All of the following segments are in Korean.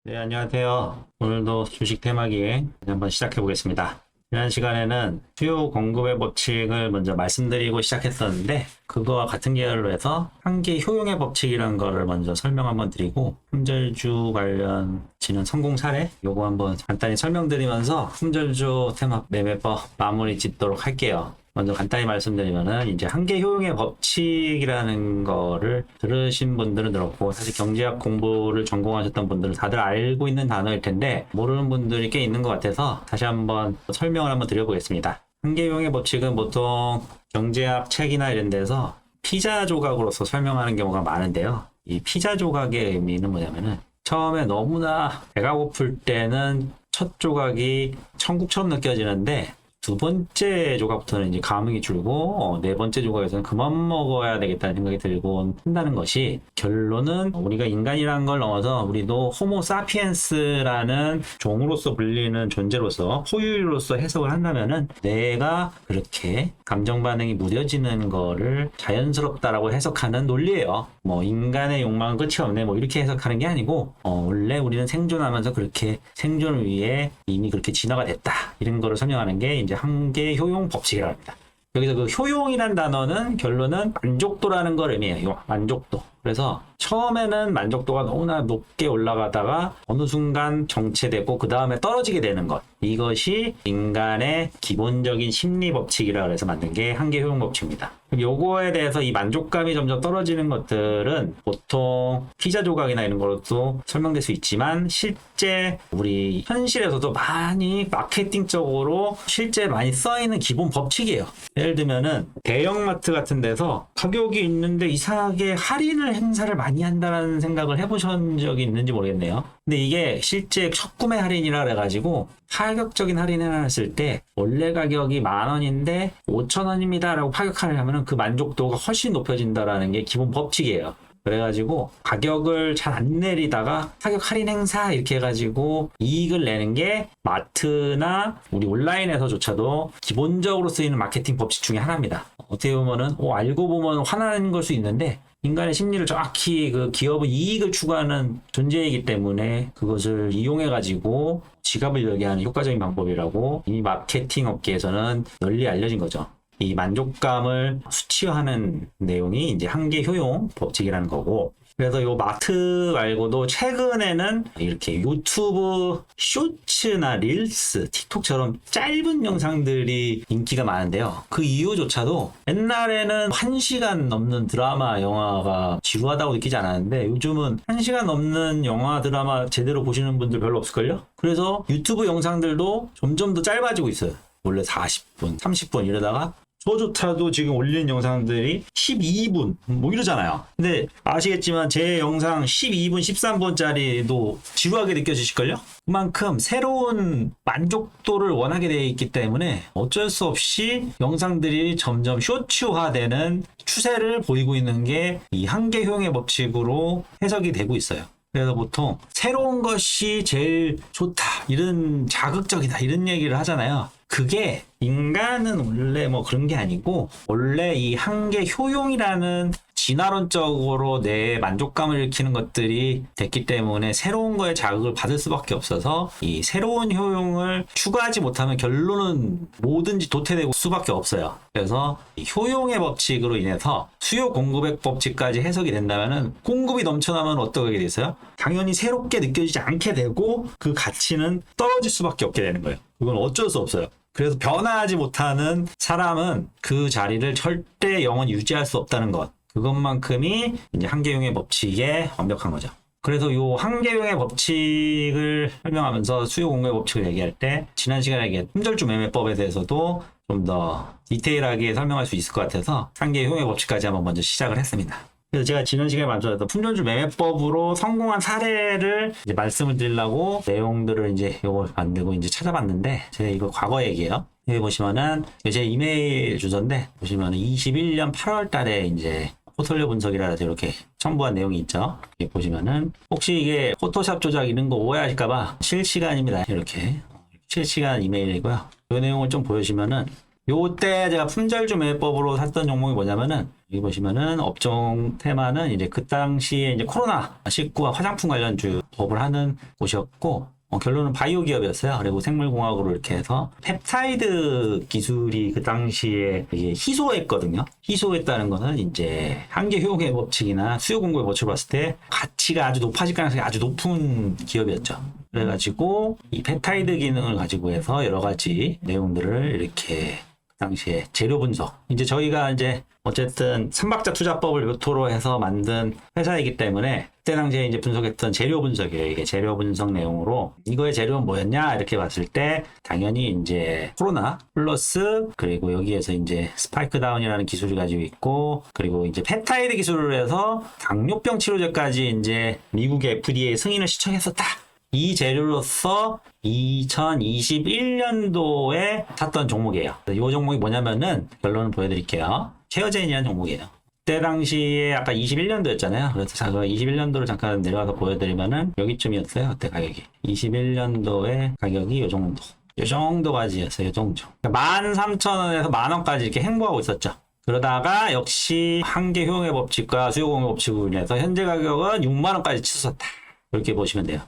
네, 안녕하세요. 오늘도 주식 테마기에 한번 시작해 보겠습니다. 지난 시간에는 수요 공급의 법칙을 먼저 말씀드리고 시작했었는데, 그거와 같은 계열로 해서 한계 효용의 법칙이라는 거를 먼저 설명 한번 드리고, 품절주 관련 지는 성공 사례 요거 한번 간단히 설명드리면서 품절주 테마 매매법 마무리 짓도록 할게요. 먼저 간단히 말씀드리면은 이제 한계 효용의 법칙이라는 거를 들으신 분들은 들었고, 사실 경제학 공부를 전공하셨던 분들은 다들 알고 있는 단어일 텐데 모르는 분들이 꽤 있는 것 같아서 다시 한번 설명을 한번 드려보겠습니다. 한계 효용의 법칙은 보통 경제학 책이나 이런 데서 피자 조각으로서 설명하는 경우가 많은데요. 이 피자 조각의 의미는 뭐냐면은 처음에 너무나 배가 고플 때는 첫 조각이 천국처럼 느껴지는데 두 번째 조각부터는 이제 감흥이 줄고 네 번째 조각에서는 그만 먹어야 되겠다는 생각이 들고 한다는 것이, 결론은 우리가 인간이라는 걸 넘어서 우리도 호모 사피엔스라는 종으로서 불리는 존재로서 포유류로서 해석을 한다면은 내가 그렇게 감정 반응이 무뎌지는 거를 자연스럽다라고 해석하는 논리예요. 뭐 인간의 욕망은 끝이 없네 뭐 이렇게 해석하는 게 아니고 원래 우리는 생존하면서 그렇게 생존을 위해 이미 그렇게 진화가 됐다, 이런 거를 설명하는 게 이제 한계 효용 법칙이라고 합니다. 여기서 그 효용이란 단어는 결론은 만족도라는 걸 의미해요. 만족도. 그래서 처음에는 만족도가 너무나 높게 올라가다가 어느 순간 정체되고 그 다음에 떨어지게 되는 것, 이것이 인간의 기본적인 심리 법칙이라 그래서 만든 게 한계 효용 법칙입니다. 요거에 대해서 이 만족감이 점점 떨어지는 것들은 보통 피자 조각이나 이런 걸로도 설명될 수 있지만, 실제 우리 현실에서도 많이 마케팅적으로 실제 많이 써있는 기본 법칙이에요. 예를 들면은 대형마트 같은 데서 가격이 있는데 이상하게 할인을 행사를 많이 한다는 생각을 해보신 적이 있는지 모르겠네요. 근데 이게 실제 첫 구매 할인이라 그래가지고 파격적인 할인을 했을 때 원래 가격이 10,000원인데 5,000원입니다 라고 파격할인을 하면은 그 만족도가 훨씬 높아진다라는 게 기본 법칙이에요. 그래가지고 가격을 잘 안 내리다가 파격 할인 행사 이렇게 해가지고 이익을 내는 게 마트나 우리 온라인에서조차도 기본적으로 쓰이는 마케팅 법칙 중에 하나입니다. 어떻게 보면은 알고 보면 화나는 걸 수 있는데, 인간의 심리를 정확히 그 기업은 이익을 추구하는 존재이기 때문에 그것을 이용해가지고 지갑을 열게 하는 효과적인 방법이라고 이미 마케팅 업계에서는 널리 알려진 거죠. 이 만족감을 수치화하는 내용이 이제 한계 효용 법칙이라는 거고, 그래서 요 마트 말고도 최근에는 이렇게 유튜브 쇼츠나 릴스, 틱톡처럼 짧은 영상들이 인기가 많은데요. 그 이유조차도 옛날에는 1시간 넘는 드라마, 영화가 지루하다고 느끼지 않았는데 요즘은 1시간 넘는 영화, 드라마 제대로 보시는 분들 별로 없을걸요? 그래서 유튜브 영상들도 점점 더 짧아지고 있어요. 원래 40분, 30분 이러다가 저조차도 지금 올린 영상들이 12분 뭐 이러잖아요. 근데 아시겠지만 제 영상 12분, 13분짜리도 지루하게 느껴지실걸요? 그만큼 새로운 만족도를 원하게 되어 있기 때문에 어쩔 수 없이 영상들이 점점 쇼츠화되는 추세를 보이고 있는 게 이 한계 효용의 법칙으로 해석이 되고 있어요. 그래서 보통 새로운 것이 제일 좋다, 이런 자극적이다, 이런 얘기를 하잖아요. 그게 인간은 원래 뭐 그런 게 아니고, 원래 이 한계 효용이라는 진화론적으로 내 만족감을 일으키는 것들이 됐기 때문에 새로운 거에 자극을 받을 수밖에 없어서 이 새로운 효용을 추구하지 못하면 결론은 뭐든지 도태되고 수밖에 없어요. 그래서 이 효용의 법칙으로 인해서 수요 공급의 법칙까지 해석이 된다면은 공급이 넘쳐나면 어떻게 되겠어요? 당연히 새롭게 느껴지지 않게 되고 그 가치는 떨어질 수밖에 없게 되는 거예요. 그건 어쩔 수 없어요. 그래서 변화하지 못하는 사람은 그 자리를 절대 영원히 유지할 수 없다는 것. 그것만큼이 이제 한계용의 법칙의 완벽한 거죠. 그래서 이 한계용의 법칙을 설명하면서 수요 공급의 법칙을 얘기할 때 지난 시간에 얘기한 품절주 매매법에 대해서도 좀 더 디테일하게 설명할 수 있을 것 같아서 한계용의 법칙까지 한번 먼저 시작을 했습니다. 그래서 제가 지난 시간에 만들었던 품절주 매매법으로 성공한 사례를 이제 말씀을 드리려고 내용들을 이제 요걸 만들고 이제 찾아봤는데, 제가 이거 과거 얘기예요. 여기 보시면은 제 이메일 주소인데, 보시면은 21년 8월 달에 이제 포털리오 분석이라 이렇게 첨부한 내용이 있죠. 여기 보시면은 혹시 이게 포토샵 조작 이런 거 오해하실까봐 실시간입니다. 이렇게 실시간 이메일이고요. 이 내용을 좀 보시면은 요때 제가 품절주 매매법으로 샀던 종목이 뭐냐면은, 여기 보시면은 업종 테마는 이제 그 당시에 이제 코로나19와 화장품 관련주 법을 하는 곳이었고, 결론은 바이오 기업이었어요. 그리고 생물공학으로 이렇게 해서 펩타이드 기술이 그 당시에 이게 희소했거든요. 희소했다는 거는 이제 한계 효용의 법칙이나 수요 공급의 법칙을 봤을 때 가치가 아주 높아질 가능성이 아주 높은 기업이었죠. 그래가지고 이 펩타이드 기능을 가지고 해서 여러 가지 내용들을 이렇게 그 당시에 재료 분석. 이제 저희가 이제 어쨌든 삼박자 투자법을 모토로 해서 만든 회사이기 때문에 그때 당시에 이제 분석했던 재료 분석이에요. 이게 재료 분석 내용으로 이거의 재료는 뭐였냐 이렇게 봤을 때 당연히 이제 코로나 플러스 그리고 여기에서 이제 스파이크 다운이라는 기술을 가지고 있고 그리고 이제 펩타이드 기술을 해서 당뇨병 치료제까지 이제 미국의 FDA 승인을 시청했었다. 이 재료로서 2021년도에 샀던 종목이에요. 이 종목이 뭐냐면은 결론을 보여드릴게요. 케어젠이라는 종목이에요. 그때 당시에 아까 21년도였잖아요. 그래서 제가 21년도를 잠깐 내려가서 보여드리면은 여기쯤이었어요. 그때 가격이. 21년도에 가격이 요 정도. 요 정도까지였어요. 요 정도. 13,000원에서 만원까지 이렇게 행보하고 있었죠. 그러다가 역시 한계 효용의 법칙과 수요 공급 법칙으로 인해서 현재 가격은 6만원까지 치솟았다. 이렇게 보시면 돼요.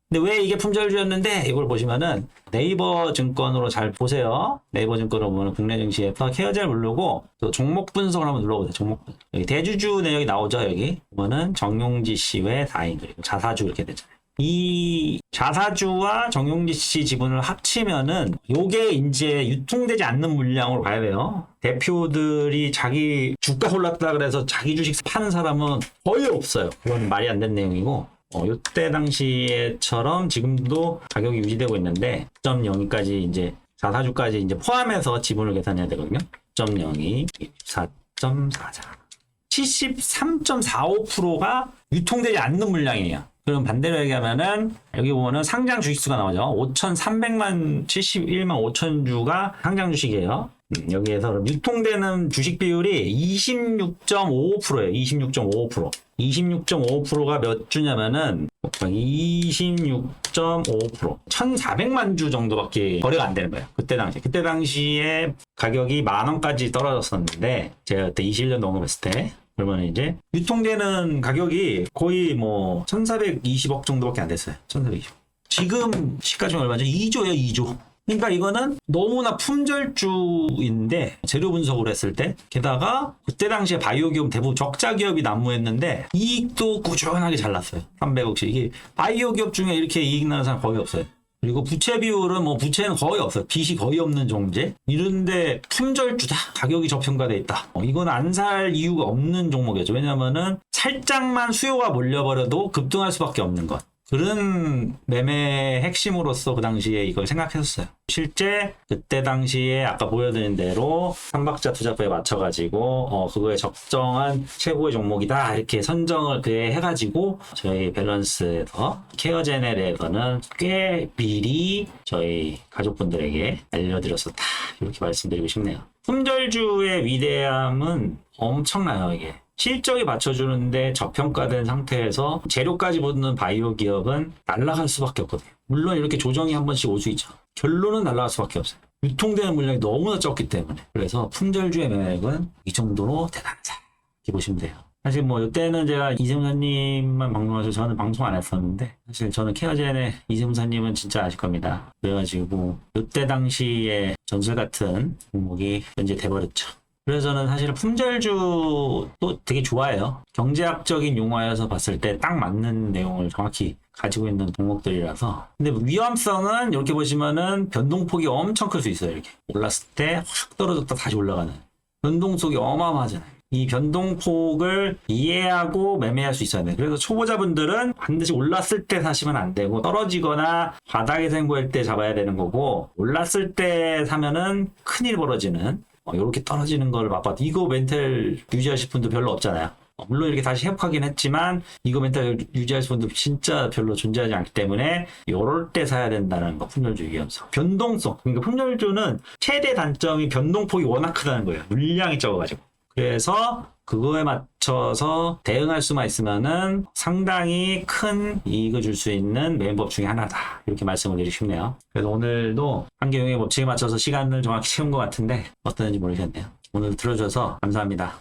근데 왜 이게 품절주였는데 이걸 보시면은 네이버 증권으로 잘 보세요. 네이버 증권으로 보면 국내 증시에서 케어젤 누르고 또 종목 분석을 한번 눌러보세요. 종목 분석. 여기 대주주 내역이 나오죠. 여기 보면은 정용지 씨 외 4인 그리고 자사주 이렇게 되잖아요. 이 자사주와 정용지 씨 지분을 합치면은 요게 이제 유통되지 않는 물량으로 가야 돼요. 대표들이 자기 주가 올랐다 그래서 자기 주식 파는 사람은 거의 없어요. 그건 말이 안 되는 내용이고 요때 당시에처럼 지금도 가격이 유지되고 있는데 9.02까지 이제 자사주까지 이제 포함해서 지분을 계산해야 되거든요. 9.02, 4.44, 73.45%가 유통되지 않는 물량이에요. 그럼 반대로 얘기하면은 여기 보면은 상장 주식수가 나오죠. 5,300만 71만 5천 주가 상장 주식이에요. 여기에서 그럼 유통되는 주식 비율이 26.55%예요. 26.55%. 26.55%가 몇 주냐면은 26.55% 1,400만 주 정도밖에 거래가 안 되는 거예요. 그때 당시에 가격이 만원까지 떨어졌었는데 제가 그때 21년 넘어갔을 때 그러면 이제 유통되는 가격이 거의 뭐 1,420억 정도밖에 안 됐어요. 1,420억. 지금 시가총액 얼마죠? 2조예요, 2조. 그러니까 이거는 너무나 품절주인데 재료 분석을 했을 때 게다가 그때 당시에 바이오 기업 대부분 적자 기업이 난무했는데 이익도 꾸준하게 잘 났어요. 300억씩. 이게 바이오 기업 중에 이렇게 이익 나는 사람 거의 없어요. 그리고 부채 비율은 뭐 부채는 거의 없어요. 빚이 거의 없는 종재. 이런데 품절주다. 가격이 저평가돼 있다. 이건 안 살 이유가 없는 종목이죠. 왜냐면은 살짝만 수요가 몰려버려도 급등할 수밖에 없는 것. 그런 매매의 핵심으로서 그 당시에 이걸 생각했었어요. 실제 그때 당시에 아까 보여드린 대로 삼박자 투자법에 맞춰가지고 그거에 적정한 최고의 종목이다 이렇게 선정을 그에 해가지고 저희 밸런스에서 케어젠에 대해서는 꽤 미리 저희 가족분들에게 알려드렸었다 이렇게 말씀드리고 싶네요. 품절주의 위대함은 엄청나요. 이게 실적이 받쳐주는데 저평가된 상태에서 재료까지 붙는 바이오 기업은 날아갈 수밖에 없거든요. 물론 이렇게 조정이 한 번씩 올 수 있죠. 결론은 날아갈 수밖에 없어요. 유통되는 물량이 너무나 적기 때문에. 그래서 품절주의 매매액은 이 정도로 대단하다 이렇게 보시면 돼요. 사실 뭐 이때는 제가 이세무사님만 방송하셔서 저는 방송 안 했었는데 사실 저는 케어젠의 이세무사님은 진짜 아실 겁니다. 그래가지고 이때 당시에 전설 같은 종목이 현재 돼버렸죠. 그래서 저는 사실 품절주도 되게 좋아해요. 경제학적인 용어에서 봤을 때 딱 맞는 내용을 정확히 가지고 있는 종목들이라서. 근데 위험성은 이렇게 보시면은 변동폭이 엄청 클 수 있어요. 이렇게 올랐을 때 확 떨어졌다 다시 올라가는 변동폭이 어마어마하잖아요. 이 변동폭을 이해하고 매매할 수 있어야 돼요. 그래서 초보자분들은 반드시 올랐을 때 사시면 안 되고 떨어지거나 바닥에서 행보할 때 잡아야 되는 거고 올랐을 때 사면은 큰일 벌어지는 이렇게 떨어지는 걸 맛봐도 이거 멘탈 유지하실 분도 별로 없잖아요. 물론 이렇게 다시 회복하긴 했지만 이거 멘탈 유지하실 분도 진짜 별로 존재하지 않기 때문에 이럴 때 사야 된다는 거. 품절주 위험성. 변동성. 그러니까 품절주는 최대 단점이 변동폭이 워낙 크다는 거예요. 물량이 적어가지고. 그래서 그거에 맞춰서 대응할 수만 있으면은 상당히 큰 이익을 줄 수 있는 메인법 중에 하나다. 이렇게 말씀을 드리고 싶네요. 그래서 오늘도 한계용의 법칙에 맞춰서 시간을 정확히 채운 것 같은데 어떠는지 모르겠네요. 오늘 들어줘서 감사합니다.